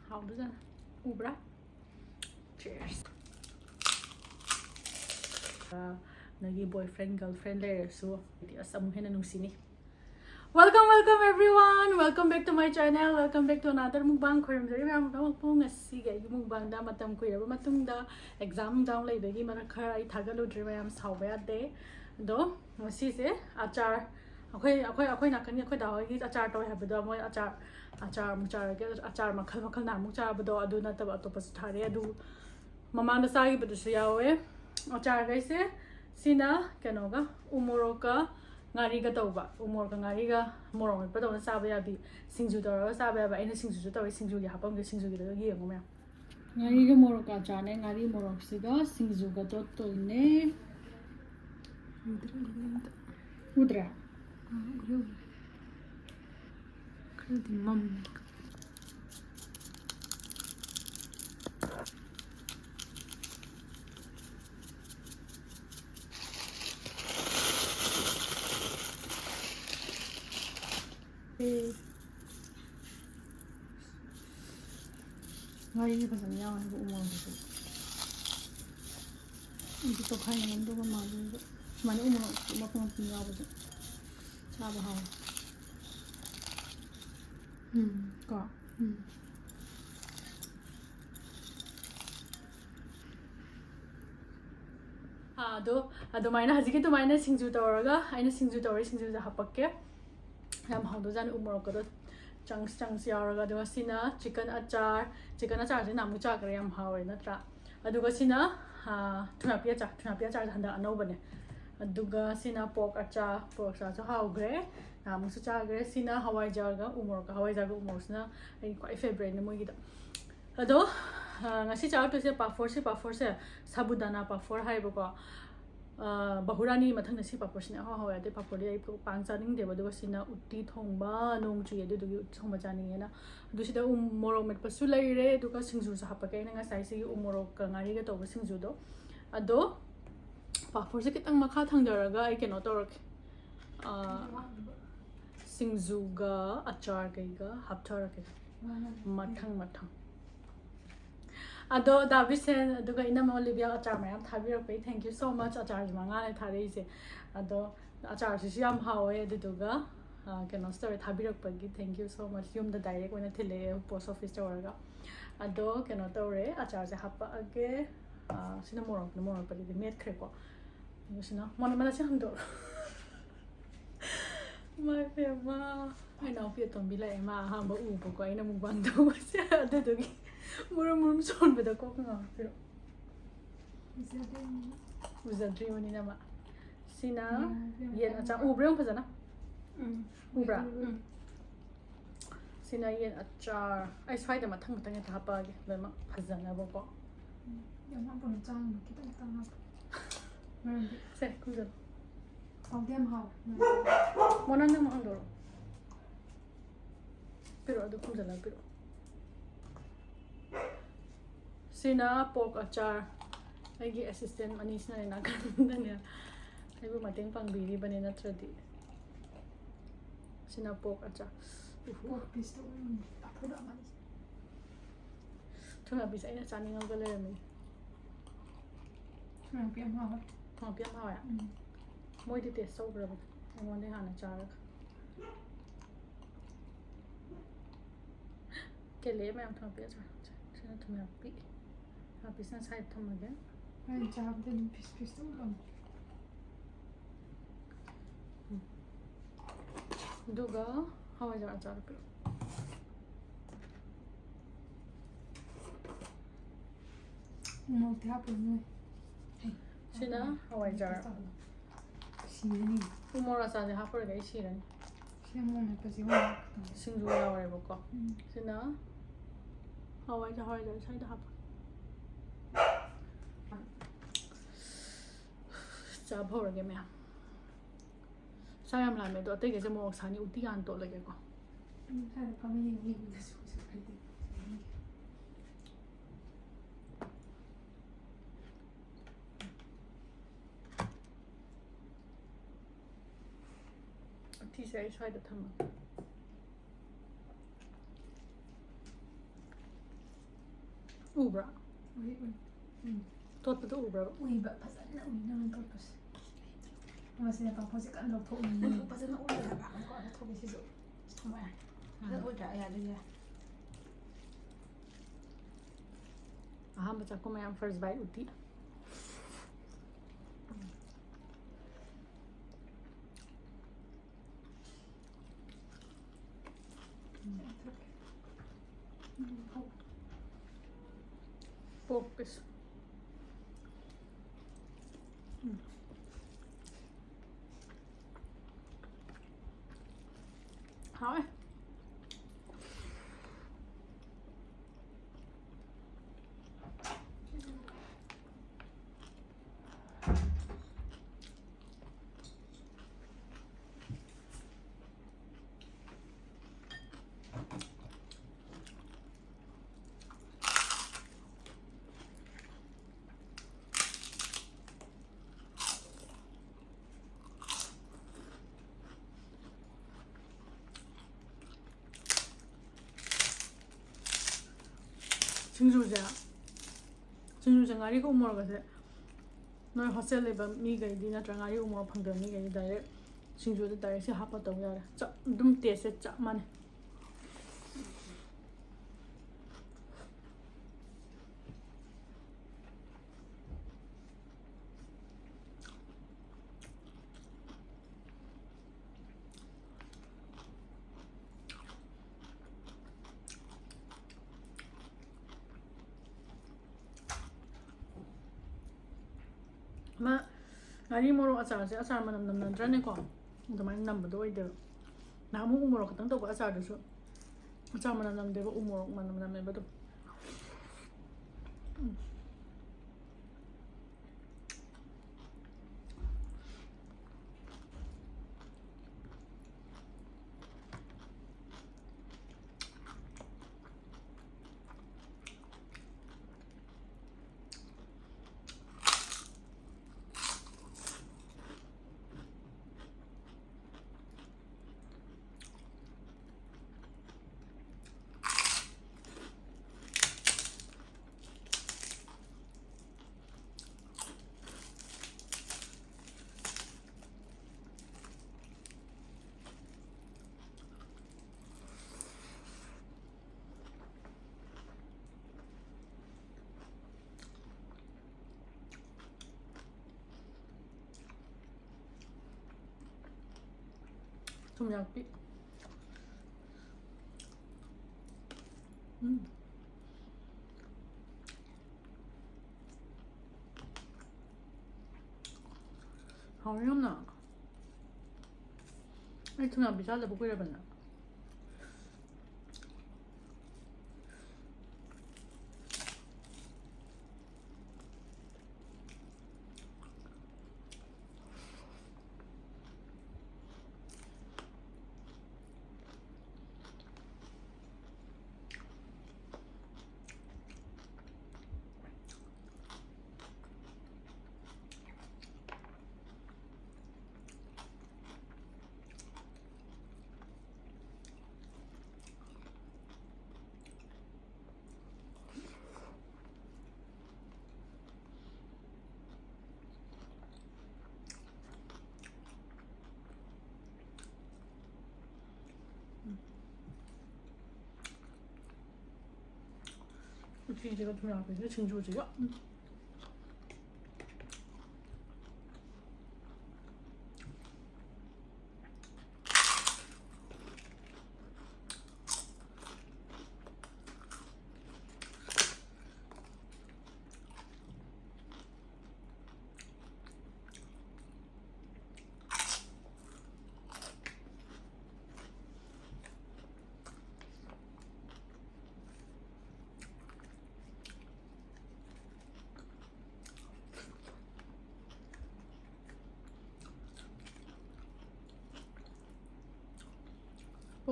하우드잖아. 우브라. Cheers. Nagi boyfriend girlfriend layer so asam hena nungsini. Welcome everyone. Welcome back to my channel. Welcome back to another mukbang. Khorim jari mam pong ngasi ga mukbang da matam kuiraba matungda exam down lay bagi mara khara ai thagalu dri mayam sauba yade do ngasi se achar akhoi nakani akhoi da gi achar to habdo moi achar muchar ge achar makhal na muchar bado adu na tab atopus thare adu mamang da sagi badu su yawe achar ga se sina kenoga umoroka ngari ga tauba umor ka ngari ga morong pa tawna saba ya bi singju dora saba ya ba ina singju tawi singju gi hapam ge singju gi da gi ngom ya ngari ga morok ka chane ngari morok siga singju ga to ne udra kredi mam ngari ba sam yaw ha umor ko ini to khai ngam do ma do man umor ma ko tin yaw ba cha ba ha ko ado maina haji ke to maina singju tawraga aina singju tawri singju ja hapakke yam haudo jan umor ko do chunks yauraga aduga sina chicken achar je namu cha kare yam hawe natra aduga sina thumyakpi achar handa anobane aduga sina pork achar cha haugre namu su cha gre sina hawai jar ga umor sina ai quite favorite ne mogi da ado ngasi cha to se pafor se sabudana pafor haibo ko bahurani mathang na si papor sina ha ha de papor de pang chaning de badu sina utti thongba nong chu ye du thongba chaning na du sida morok met pasu lai re du ka singju sa hapa kai na sai si morok ka ngari ga to singju do ado papor se kitang makha thang daraga ai keno to rak singju ga achar ga hapthar ke mathang ado davisen aduga ina mo libya achar mayam thabirak pe thank you so much achar manga ne thare ise ado achar si yam hawe aduga keno story thabirak pa gi thank you so much yum da direct when thile post office chawarga ado keno tore achar se hapa age sina morok pa di met khre ko sina mana se hangdo my fema I know pe tombi la ma ha ba u ko ina mukbang do se adugi murum son beda ko nga pero uzadri mani nama sina yen acha ubrong phajana ubra sina yen achar ai swai da mathang ta pa ge bema phajana ba ko yama bon chang kitang na se kuzo awdem ha monan na mo pero adu kuzo la pero sina pork achar aigi assistant anis na kan na aibu mateng pangbiri bane na tradi sina pork achar pork piece to apura mani thuna bis aina chaning ga le mi piam ha ya moi de taste so bra mo ne hana char ke le me am thuna pi achar sina thumyakpi business side thum again and job then piece to long duga hawai jar achar pe no te hapo no sina hawai jar sini umora sa de hapor ga isiran siamo me pasi wa singju ya ware boko sina hawai jar side hapor cha bhor ge me sayam la me do te ge mo sani uti an to lage ko sa de kami ni su khai T-shirt try the thumb. 우브라. 우리 떴다 우브라. 우이바 파산나 우이나 떴어. masih apa sih kan dokter ini pas nó udah là bạn có nó thôi bị sử dụng không phải nó udah ya đây ya Baca aku main first bite Ooti. Pork piece. Thôi. Singju ngari ko umor ka se noi hostel le ba mi ga di na ngari umor phang da mi ga direct Singju da direct se hapa taw ya cha dum te se cha man ma ngari moro achar se achar manam nam nan drane ko dumai nam do ide na mu umor ka tang to ko achar de so achar manam nam de ko umor manam nam me ba do Thumyakpi. How are you now? I Thumyakpi 잘 먹고 이래봤나? Ooti 제가 Thumyakpi Singju지요.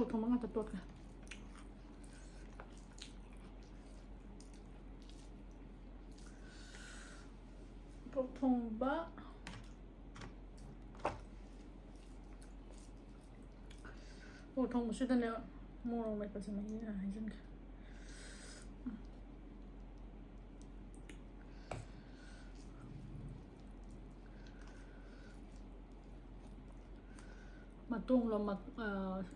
보통 mga tatot ka. 보통 ba? 보통 mo siya na mo may pasamahin na. ꯃꯇꯣꯡꯂꯣ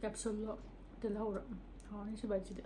ꯀꯦꯞꯁꯨꯜꯂꯣ ꯇꯤꯜꯍꯧꯔꯣ ꯍꯥꯎꯅꯤ ꯁꯤ ꯕꯥꯏꯠꯁꯤꯗꯤ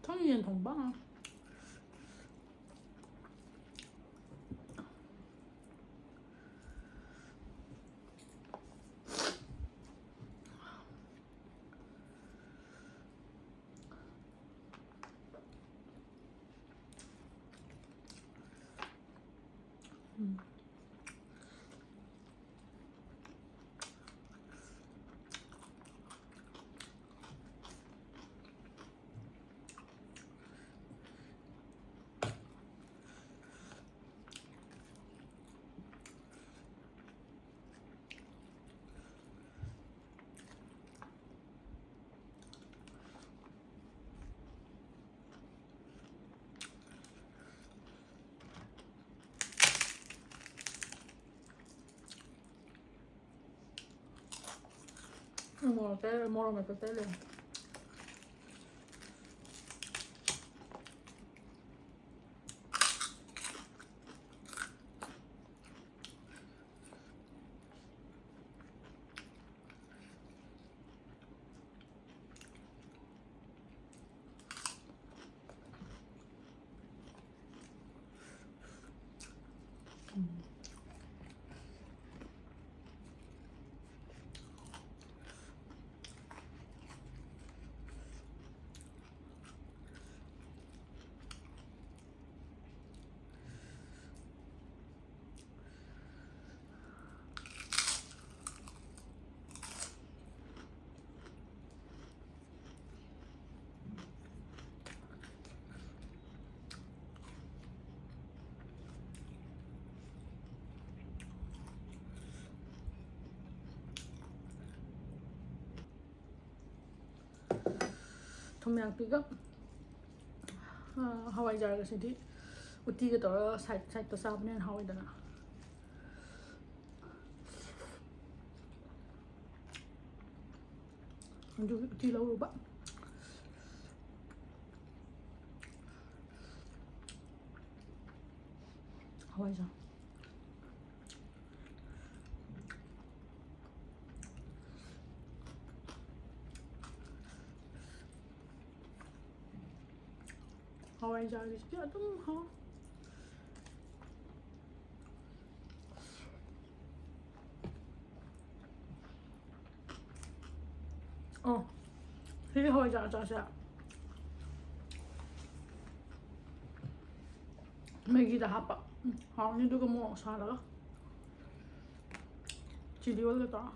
청이는 동방 뭐로 맺고 때려 Thumyakpi가 하와이자르가시디 우티가 더 사이트 사브는 하와이다나 먼저 우티 넣어봐 하와이자 하와이자르가시디 아좀 하 이게 하와이자르자시야 매기다 하빠 하니 누가 뭐 사다가 지리 올렸다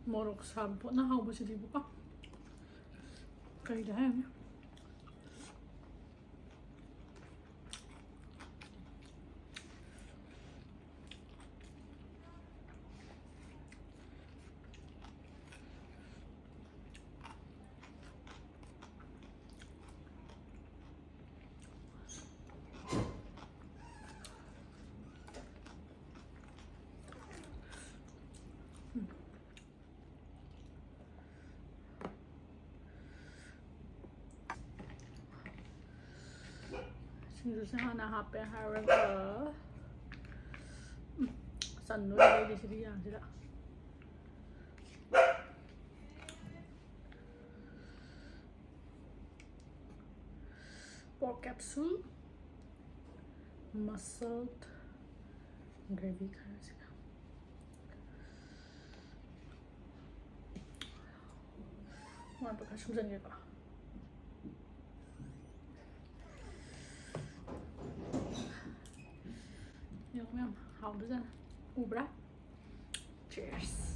모록 사보 나 하고 보시지 볼까? 그래도 해. Singju 하나 합해 하라고 산 노래 되시리 양지라 pork capsule mussel gravy खाना वहाँ पर कશું જંગેगा 그냥 하우드잖아 우브라 cheers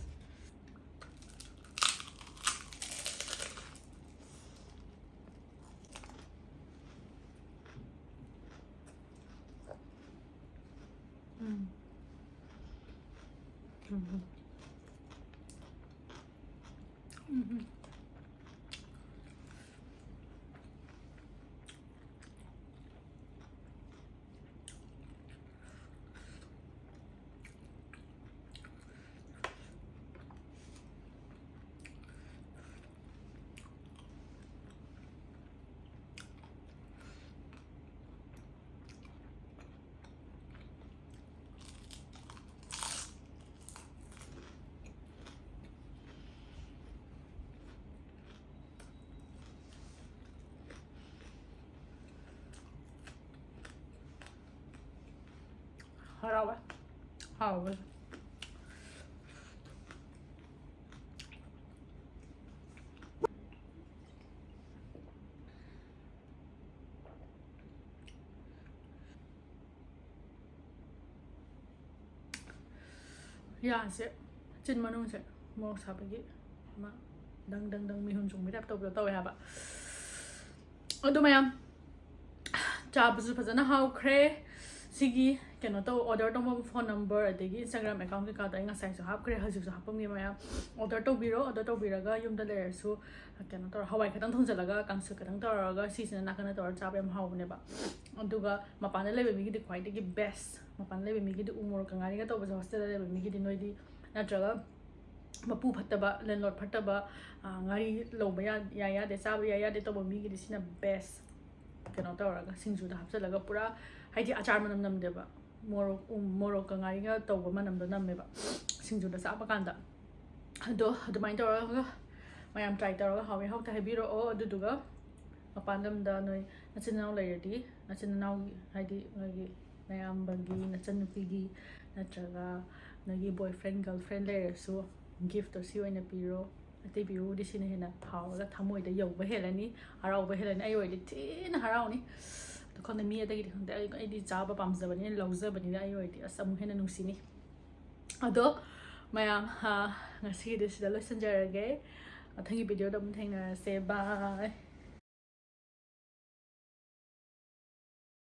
하라고 하라고 야세 진 मनोंसे मोर साबगी मा दंग दंग दंग मिहुन Jung मिराप तो है बा अदो मयाम चाबसु फजना हाउख्रे सिगी केनो तो ऑर्डर तो फोन नंबर अदेगी इंस्टाग्राम अकाउंट के कादा इंगा साइज हापख्रे हजिक हापमी मयाम ऑर्डर तो बिरगा युम द लेरसु केनो तो हवाई खतंग थोंजलगा कांसु खतंग तोरगा सीजन नाकना तोर चाब यम हाउनेबा अदुगा मपान लेबे मिगी दि क्वाइटगी बेस्ट मपान लेबे मिगी दि उमोर कंगारिगा तो बजा हॉस्टेल लेबे मिगी दि नोइदि नत्रगा मपू फत्तबा लैंडलॉर्ड फत्तबा ngari loba ya de चाब या दे तो मिगी दि सिना बेस्ट केनो तोरगा सिंजु दा हपसलगा पूरा हाइदि अचार मनम नमदेबा मोरोक कंगारिगा तौबा मनमदो नमेबा सिंजु दा चाबा कांदा अदो अदुमाइन तोरगा मयाम ट्राई तोरगा हावे हाउ ता हेबिरो ओ अदुदुगा मपानदमदा नोय नचिनाव लेयरदी नचिनाव हाइदि नगी नयामबगी नचनुपीगी नत्रगा नगी बॉयफ्रेंड गर्लफ्रेंड लेयरसु गिफ्ट तो सी ओइना पिरो अते बिउ दिसिने हेना हावगा थमोइदा यौबा हेलानी हराउबा हेलानी आइ ओइदि थिन हराउनी तो खन्द मी अदगी खन्द आइदि चाबा पामजबनी लौजबनी आइ ओइदि असमु हेना नुसिनी अदो मयाम ngasi disiदा लोसनजरगे अथंगी वीडियो दम थेंगना से बाय